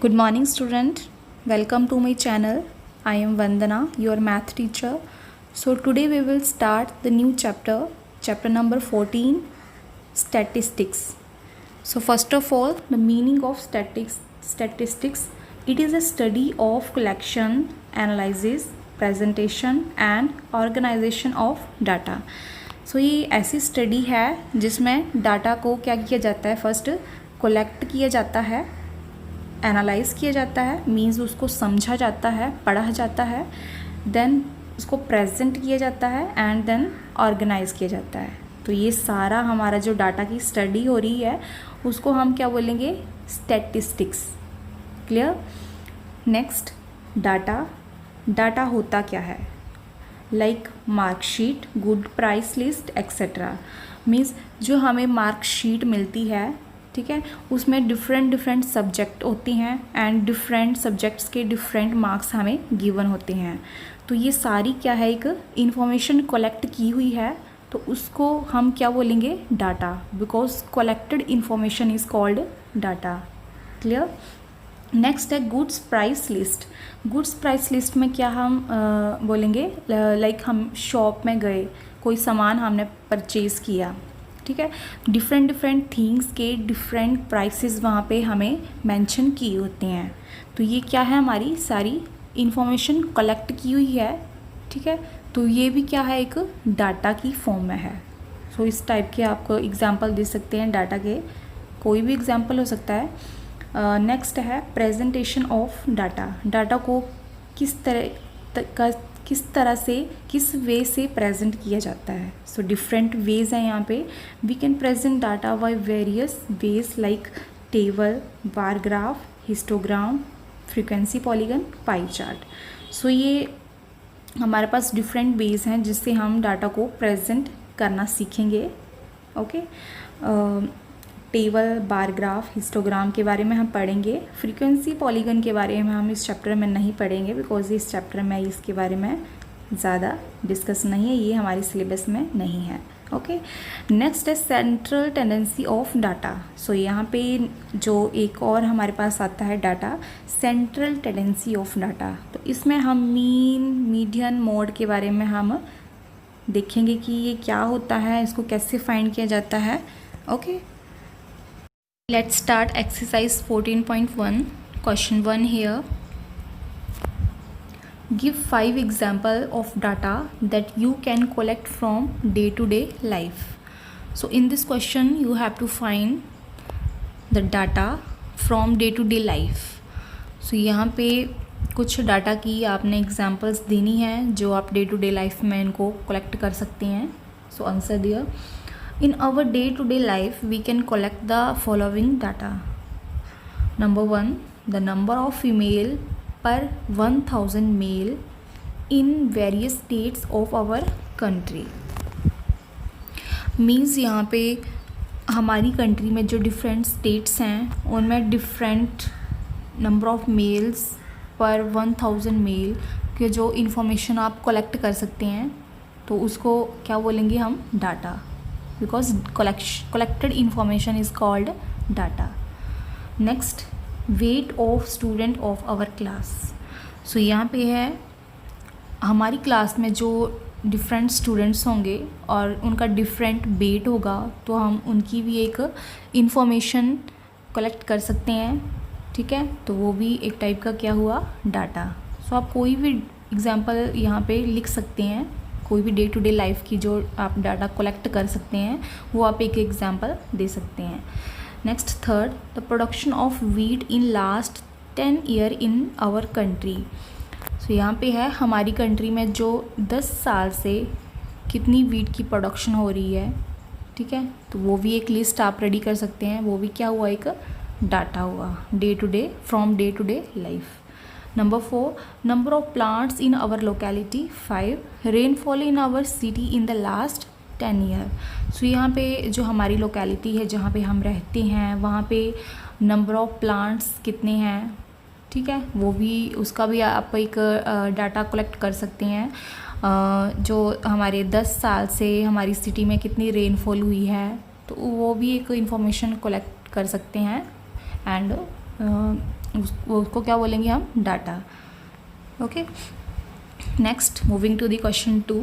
Good morning, student. Welcome to my channel. I am Vandana, your math teacher. So today we will start the new chapter number 14, statistics. So first of all, the meaning of statistics. It is a study of collection, analysis, presentation and organization of data. So ये ऐसी study है जिसमें data को क्या किया जाता है, first collect किया जाता है, एनालाइज किया जाता है, मीन्स उसको समझा जाता है, पढ़ा जाता है, देन उसको प्रेजेंट किया जाता है एंड देन ऑर्गेनाइज किया जाता है। तो ये सारा हमारा जो डाटा की स्टडी हो रही है उसको हम क्या बोलेंगे, स्टैटिस्टिक्स। क्लियर। नेक्स्ट, डाटा होता क्या है, like marksheet, good price list etcetera. Means जो हमें मार्कशीट मिलती है, ठीक है, उसमें डिफरेंट सब्जेक्ट होती हैं एंड डिफरेंट सब्जेक्ट्स के डिफरेंट मार्क्स हमें गिवन होते हैं। तो ये सारी क्या है, एक इंफॉर्मेशन कलेक्ट की हुई है, तो उसको हम क्या बोलेंगे, data, because collected information is called data. Clear. Next है goods price list. Goods price list में क्या हम बोलेंगे, लाइक हम शॉप में गए, कोई सामान हमने परचेज़ किया, ठीक है, डिफरेंट थिंग्स के डिफरेंट प्राइसेस वहाँ पे हमें मेंशन किए होते हैं। तो ये क्या है, हमारी सारी इंफॉर्मेशन कलेक्ट की हुई है, ठीक है। तो ये भी क्या है, एक डाटा की फॉर्म में है। सो इस टाइप के आपको एग्जांपल दे सकते हैं डाटा के, कोई भी एग्जांपल हो सकता है। नेक्स्ट है प्रेजेंटेशन ऑफ डाटा। डाटा को किस तरह से, किस वे से प्रेजेंट किया जाता है। सो डिफरेंट वेज हैं यहाँ पे। We can present data by various ways like table, bar graph, histogram, frequency polygon, pie chart. So ये हमारे पास डिफरेंट वेज हैं जिससे हम डाटा को प्रेजेंट करना सीखेंगे। Okay. Table, bar graph, histogram के बारे में हम पढ़ेंगे। फ्रीक्वेंसी पॉलीगन के बारे में हम इस चैप्टर में नहीं पढ़ेंगे, बिकॉज इस चैप्टर में इसके बारे में ज़्यादा डिस्कस नहीं है, ये हमारे सिलेबस में नहीं है। ओके। नेक्स्ट है सेंट्रल टेंडेंसी ऑफ डाटा। सो यहाँ पे जो एक और हमारे पास आता है data, central tendency of data. तो इसमें हम मीन, मीडियन, मोड के बारे में हम देखेंगे कि ये क्या होता है, इसको कैसे फाइंड किया जाता है। Okay. Let's start exercise 14.1. Question 1 here. Give 5 example of data that you can collect from day-to-day life. So in this question you have to find the data from day-to-day life. So यहाँ पे कुछ data की आपने examples देनी है जो आप day to day life में इनको कलेक्ट कर सकते हैं। सो आंसर दिया, in our day-to-day life we can collect the following data. Number 1, the number of female per 1000 male in various states of our country. Means यहाँ पे हमारी country में जो डिफरेंट स्टेट्स हैं उनमें डिफरेंट नंबर ऑफ मेल्स पर 1000 mail के जो इन्फॉर्मेशन आप कलेक्ट कर सकते हैं, तो उसको क्या बोलेंगे हम, data, because collected information is called data. Next, weight of student of our class. So यहाँ पे है हमारी क्लास में जो डिफरेंट स्टूडेंट्स होंगे और उनका डिफरेंट वेट होगा, तो हम उनकी भी एक इंफॉर्मेशन कलेक्ट कर सकते हैं, ठीक है। तो वो भी एक टाइप का क्या हुआ, डाटा। सो आप कोई भी एग्जांपल यहाँ पे लिख सकते हैं, कोई भी डे टू डे लाइफ की जो आप डाटा कलेक्ट कर सकते हैं वो आप एक एग्जांपल दे सकते हैं। Next, third, the production of wheat in last 10 year in our country. So यहाँ पे है हमारी कंट्री में जो 10 साल से कितनी वीट की प्रोडक्शन हो रही है, ठीक है। तो वो भी एक लिस्ट आप रेडी कर सकते हैं, वो भी क्या हुआ, एक डाटा हुआ, day to day, from day to day life. Number 4, number of plants in our locality. 5, rainfall in our city in the last 10 year. So यहाँ पे जो हमारी लोकेलिटी है जहाँ पे हम रहते हैं वहाँ पे नंबर ऑफ प्लांट्स कितने हैं, ठीक है, वो भी, उसका भी आप एक डाटा कलेक्ट कर सकते हैं। जो हमारे 10 साल से हमारी सिटी में कितनी रेनफॉल हुई है, तो वो भी एक इंफॉर्मेशन कलेक्ट कर सकते हैं। एंड उसको क्या बोलेंगे हम, data. Okay, next moving to the question 2,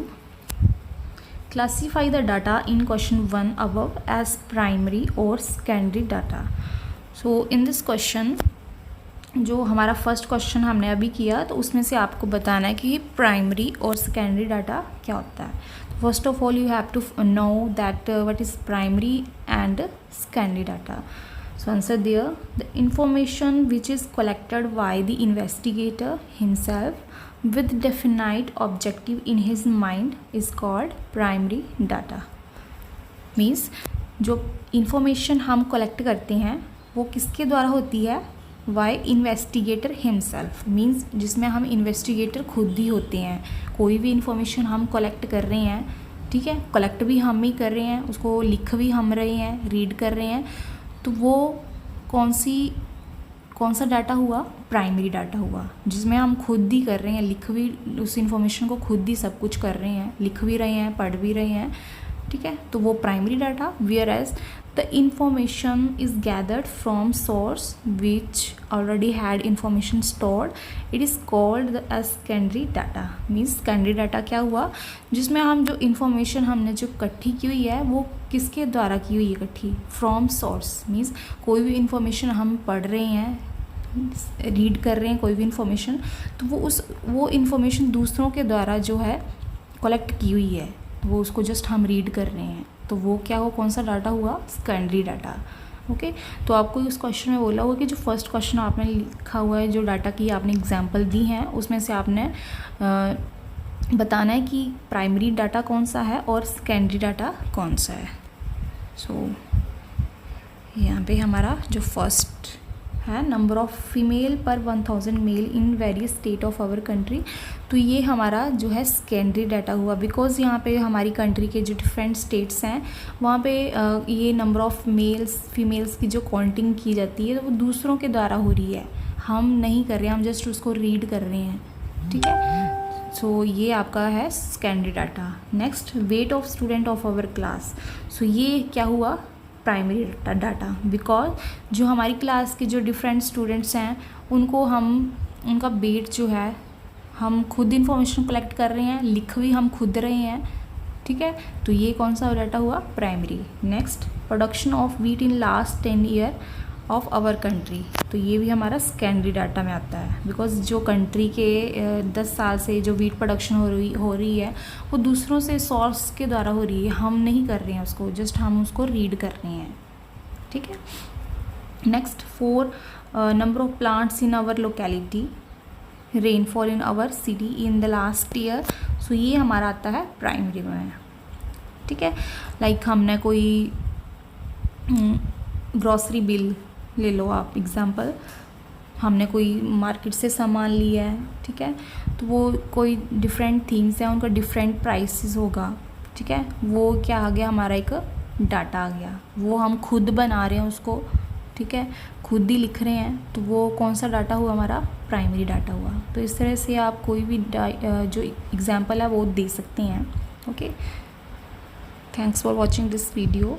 classify the data in question 1 above as primary और secondary data. So in this question, जो हमारा फर्स्ट क्वेश्चन हमने अभी किया, तो उसमें से आपको बताना है कि प्राइमरी और सेकेंडरी डाटा क्या होता है। First of all you have to know that what is primary and secondary data. So answer there, the information which is collected by the investigator himself with definite objective in his mind is called primary data. Means जो information हम collect करते हैं वो किसके द्वारा होती है, by investigator himself, means जिसमें हम investigator खुद ही होते हैं। कोई भी information हम collect कर रहे हैं, ठीक है, collect भी हम ही कर रहे हैं, उसको लिख भी हम रहे हैं, read कर रहे हैं, तो वो कौन सा डाटा हुआ, प्राइमरी डाटा हुआ, जिसमें हम खुद ही कर रहे हैं, लिख भी उस इंफॉर्मेशन को खुद ही सब कुछ कर रहे हैं, लिख भी रहे हैं, पढ़ भी रहे हैं, ठीक है, तो वो primary data. Whereas the information is gathered from source which already had information stored, it is called the as secondary data. Means secondary data क्या हुआ, जिसमें हम जो इंफॉर्मेशन हमने जो इकट्ठी की हुई है वो किसके द्वारा की हुई है इकट्ठी, फ्रॉम सोर्स। मीन्स कोई भी इंफॉर्मेशन हम पढ़ रहे हैं, रीड कर रहे हैं कोई भी इंफॉर्मेशन, तो वो इंफॉर्मेशन दूसरों के द्वारा जो है कलेक्ट की हुई है, वो उसको जस्ट हम रीड कर रहे हैं, तो वो क्या हो, कौन सा डाटा हुआ, सेकेंडरी डाटा। ओके, तो आपको इस क्वेश्चन में बोला हुआ कि जो फर्स्ट क्वेश्चन आपने लिखा हुआ है, जो डाटा की आपने एग्जांपल दी हैं, उसमें से आपने बताना है कि प्राइमरी डाटा कौन सा है और सेकेंडरी डाटा कौन सा है। सो यहाँ पे हमारा जो फर्स्ट है, नंबर ऑफ़ फीमेल पर 1000 male in various state of our country, तो ये हमारा जो है सेकेंडरी डाटा हुआ, बिकॉज यहाँ पे हमारी कंट्री के जो डिफरेंट स्टेट्स हैं वहाँ पे ये नंबर ऑफ़ मेल्स फीमेल्स की जो काउंटिंग की जाती है, तो वो दूसरों के द्वारा हो रही है, हम नहीं कर रहे हैं, हम जस्ट उसको रीड कर रहे हैं, ठीक है। सो ये आपका है secondary data. Next, weight of student of our class, so ये क्या हुआ, प्राइमरी डाटा, बिकॉज जो हमारी क्लास के जो डिफरेंट स्टूडेंट्स हैं उनका वेट जो है हम खुद इंफॉर्मेशन कलेक्ट कर रहे हैं, लिख भी हम खुद रहे हैं, ठीक है, तो ये कौन सा डाटा हुआ, primary. Next, production of wheat in last 10 year of our country, तो ये भी हमारा सेकेंडरी डाटा में आता है, बिकॉज जो कंट्री के 10 साल से जो वीट प्रोडक्शन हो रही है वो दूसरों से सोर्स के द्वारा हो रही है, हम नहीं कर रहे हैं उसको, जस्ट हम उसको रीड कर रहे हैं, ठीक है। Next, 4 number of plants in our locality, rainfall in our city in the last year, so ये हमारा आता है प्राइमरी में, ठीक है। लाइक हमने कोई ग्रॉसरी बिल ले लो आप एग्ज़ाम्पल, हमने कोई मार्केट से सामान लिया है, ठीक है, तो वो कोई डिफरेंट थिंग्स हैं, उनका डिफरेंट प्राइसेस होगा, ठीक है, वो क्या आ गया, हमारा एक डाटा आ गया, वो हम खुद बना रहे हैं उसको, ठीक है, खुद ही लिख रहे हैं, तो वो कौन सा डाटा हुआ, हमारा प्राइमरी डाटा हुआ। तो इस तरह से आप कोई भी जो एग्ज़ाम्पल है वो दे सकते हैं। Okay, thanks for watching this video.